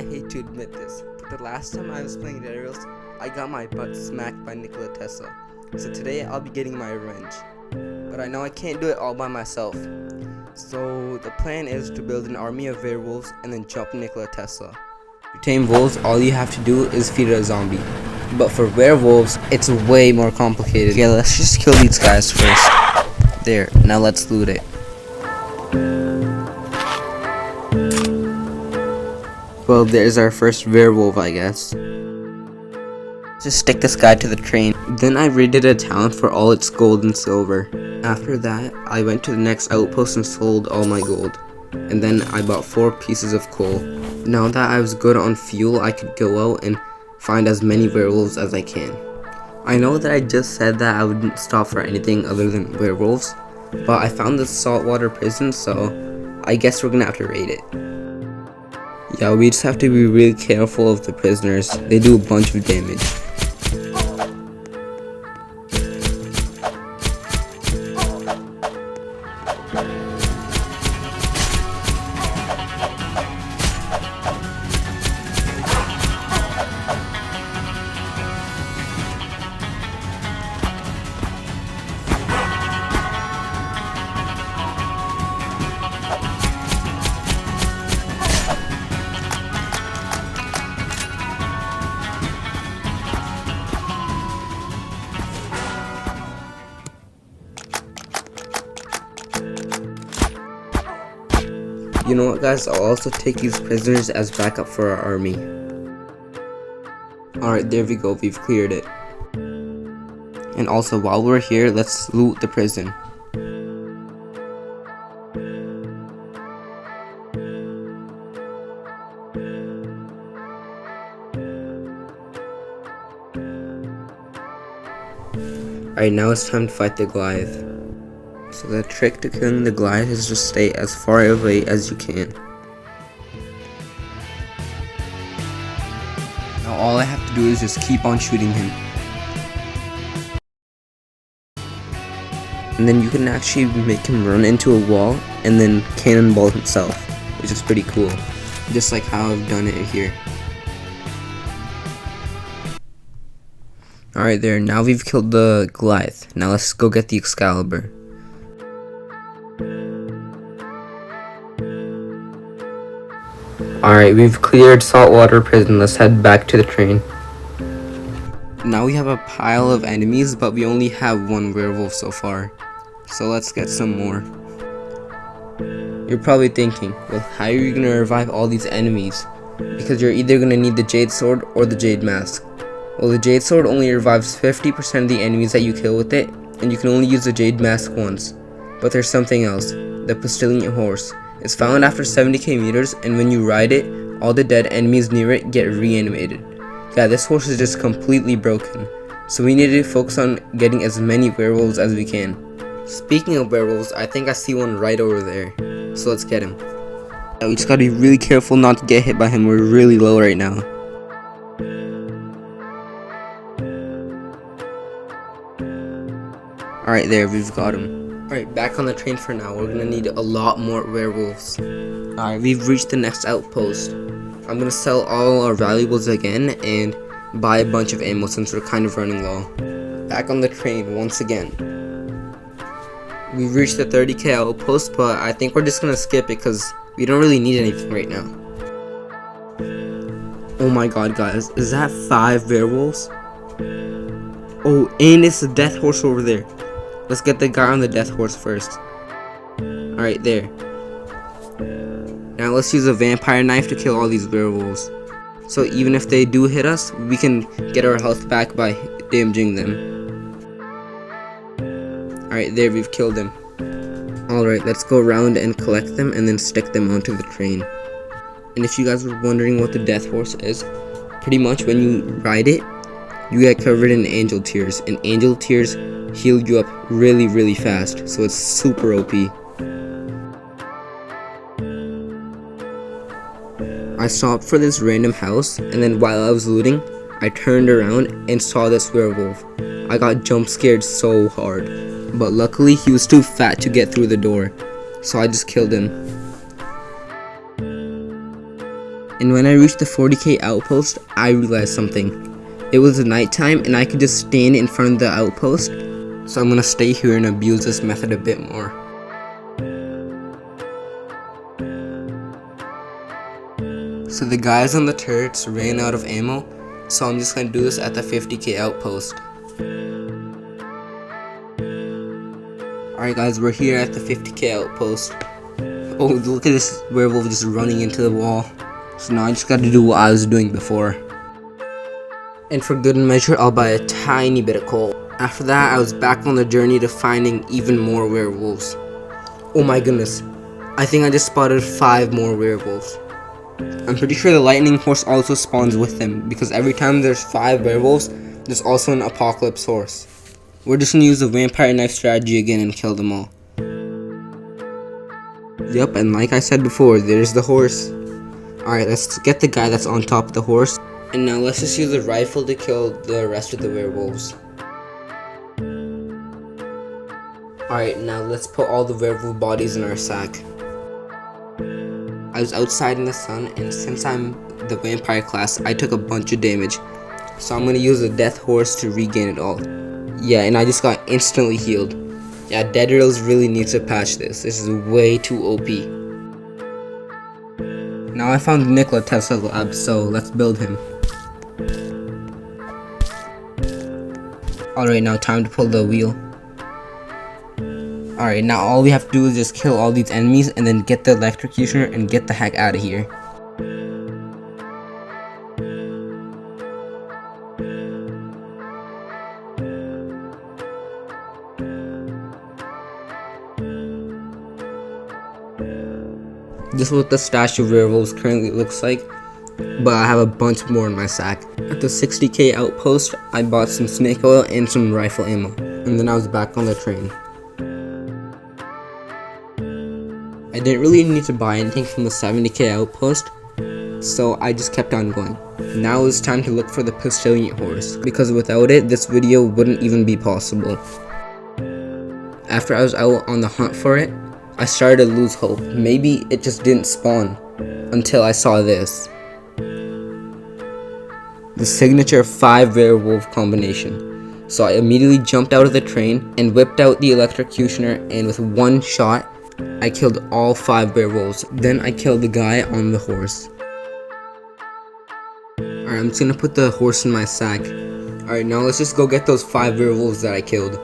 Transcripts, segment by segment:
I hate to admit this, but the last time I was playing Werewolves, I got my butt smacked by Nikola Tesla. So today I'll be getting my revenge. But I know I can't do it all by myself. So the plan is to build an army of werewolves and then jump Nikola Tesla. To tame wolves, all you have to do is feed a zombie. But for werewolves, it's way more complicated. Yeah, let's just kill these guys first. There, now let's loot it. Well, there's our first werewolf, I guess. Just stick this guy to the train. Then I raided a town for all its gold and silver. After that, I went to the next outpost and sold all my gold. And then I bought 4 pieces of coal. Now that I was good on fuel, I could go out and find as many werewolves as I can. I know that I just said that I wouldn't stop for anything other than werewolves, but I found this saltwater prison, so I guess we're gonna have to raid it. Yeah, we just have to be really careful of the prisoners. They do a bunch of damage. You know what, guys, I'll also take these prisoners as backup for our army. Alright, there we go, we've cleared it. And also, while we're here, let's loot the prison. Alright, now it's time to fight the Goliath. So the trick to killing the Goliath is just stay as far away as you can. Now all I have to do is just keep on shooting him. And then you can actually make him run into a wall and then cannonball himself, which is pretty cool. Just like how I've done it here. Alright there, now we've killed the Goliath. Now let's go get the Excalibur. Alright, we've cleared saltwater prison. Let's head back to the train. Now we have a pile of enemies, but we only have 1 werewolf so far. So let's get some more. You're probably thinking, well, how are you going to revive all these enemies? Because you're either going to need the Jade Sword or the Jade Mask. Well, the Jade Sword only revives 50% of the enemies that you kill with it, and you can only use the Jade Mask once. But there's something else, the Postilion Horse. It's found after 70k meters, and when you ride it, all the dead enemies near it get reanimated. Yeah, this horse is just completely broken, so we need to focus on getting as many werewolves as we can. Speaking of werewolves, I think I see one right over there, so let's get him. Yeah, we just gotta be really careful not to get hit by him. We're really low right now. Alright, there, we've got him. Alright, back on the train for now. We're gonna need a lot more werewolves. Alright, we've reached the next outpost. I'm gonna sell all our valuables again and buy a bunch of ammo since we're kind of running low. Back on the train once again. We've reached the 30k outpost, but I think we're just gonna skip it because we don't really need anything right now. Oh my god, guys, is that 5 werewolves? Oh, and it's the death horse over there. Let's get the guy on the death horse first. Alright, there. Now let's use a vampire knife to kill all these werewolves. So even if they do hit us, we can get our health back by damaging them. Alright, there, we've killed them. Alright, let's go around and collect them and then stick them onto the train. And if you guys were wondering what the death horse is, pretty much when you ride it, you get covered in angel tears, and angel tears heal you up really fast, so it's super OP. I stopped for this random house, and then while I was looting, I turned around and saw this werewolf. I got jump scared so hard, but luckily he was too fat to get through the door, so I just killed him. And when I reached the 40k outpost, I realized something. It was nighttime and I could just stand in front of the outpost. So I'm gonna stay here and abuse this method a bit more. So the guys on the turrets ran out of ammo, so I'm just gonna do this at the 50k outpost. Alright guys, we're here at the 50k outpost. Oh, look at this werewolf just running into the wall. So now I just gotta do what I was doing before. And for good measure, I'll buy a tiny bit of coal. After that, I was back on the journey to finding even more werewolves. Oh my goodness, I think I just spotted 5 more werewolves. I'm pretty sure the lightning horse also spawns with them, because every time there's 5 werewolves, there's also an apocalypse horse. We're just gonna use the vampire knife strategy again and kill them all. Yep, and like I said before, there's the horse. Alright, let's get the guy that's on top of the horse. And now let's just use a rifle to kill the rest of the werewolves. Alright, now let's put all the werewolf bodies in our sack. I was outside in the sun, and since I'm the vampire class, I took a bunch of damage. So I'm gonna use a death horse to regain it all. Yeah, and I just got instantly healed. Yeah, Dead Rails really needs to patch this. This is way too OP. Now I found Nikola Tesla lab, so let's build him. Alright, now time to pull the wheel. Alright, now all we have to do is just kill all these enemies and then get the electrocutioner and get the heck out of here. This is what the stash of werewolves currently looks like, but I have a bunch more in my sack. At the 60k outpost, I bought some snake oil and some rifle ammo, and then I was back on the train. I didn't really need to buy anything from the 70k outpost, so I just kept on going. Now it's time to look for the postillion horse, because without it, this video wouldn't even be possible. After I was out on the hunt for it, I started to lose hope. Maybe it just didn't spawn, until I saw this. The signature 5 werewolf combination. So I immediately jumped out of the train and whipped out the electrocutioner, and with one shot, I killed all 5 werewolves. Then I killed the guy on the horse. Alright, I'm just gonna put the horse in my sack. Alright, now let's just go get those 5 werewolves that I killed.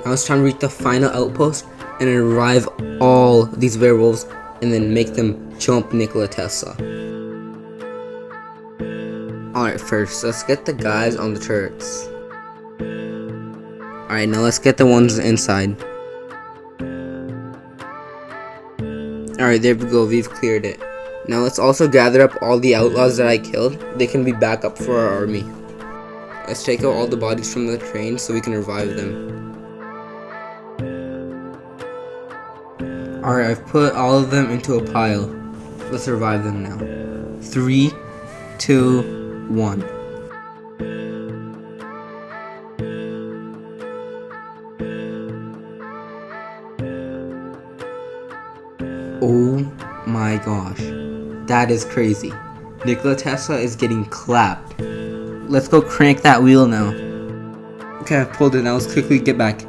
Now it's time to reach the final outpost and revive all these werewolves and then make them jump Nikola Tesla. Alright, first, let's get the guys on the turrets. Alright, now let's get the ones inside. Alright, there we go, we've cleared it. Now let's also gather up all the outlaws that I killed. They can be backup for our army. Let's take out all the bodies from the train so we can revive them. Alright, I've put all of them into a pile. Let's revive them now. 3, 2, 1. Oh my gosh, that is crazy. Nikola Tesla is getting clapped. Let's go crank that wheel now. Okay, I've pulled it now, let's quickly get back.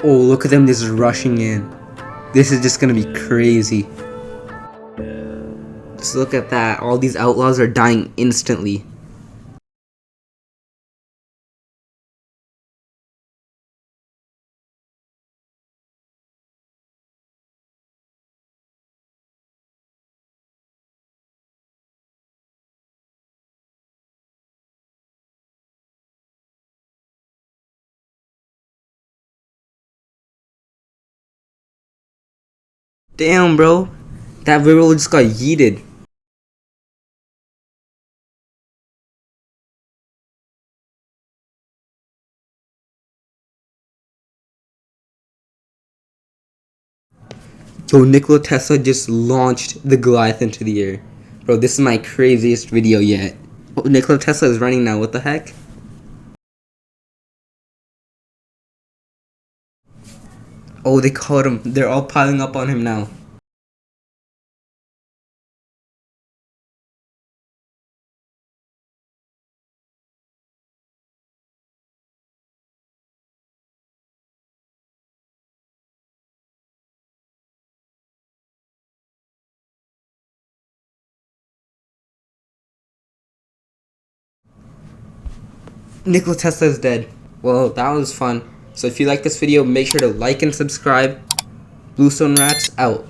Oh, look at them just rushing in. This is just gonna be crazy. Just look at that, all these outlaws are dying instantly. Damn, bro. That werewolf just got yeeted. Yo, Nikola Tesla just launched the Goliath into the air. Bro, this is my craziest video yet. Oh, Nikola Tesla is running now, what the heck? Oh, they caught him. They're all piling up on him now. Nikola Tesla is dead. Well, that was fun. So if you like this video, make sure to like and subscribe. BlueStoneRatz out.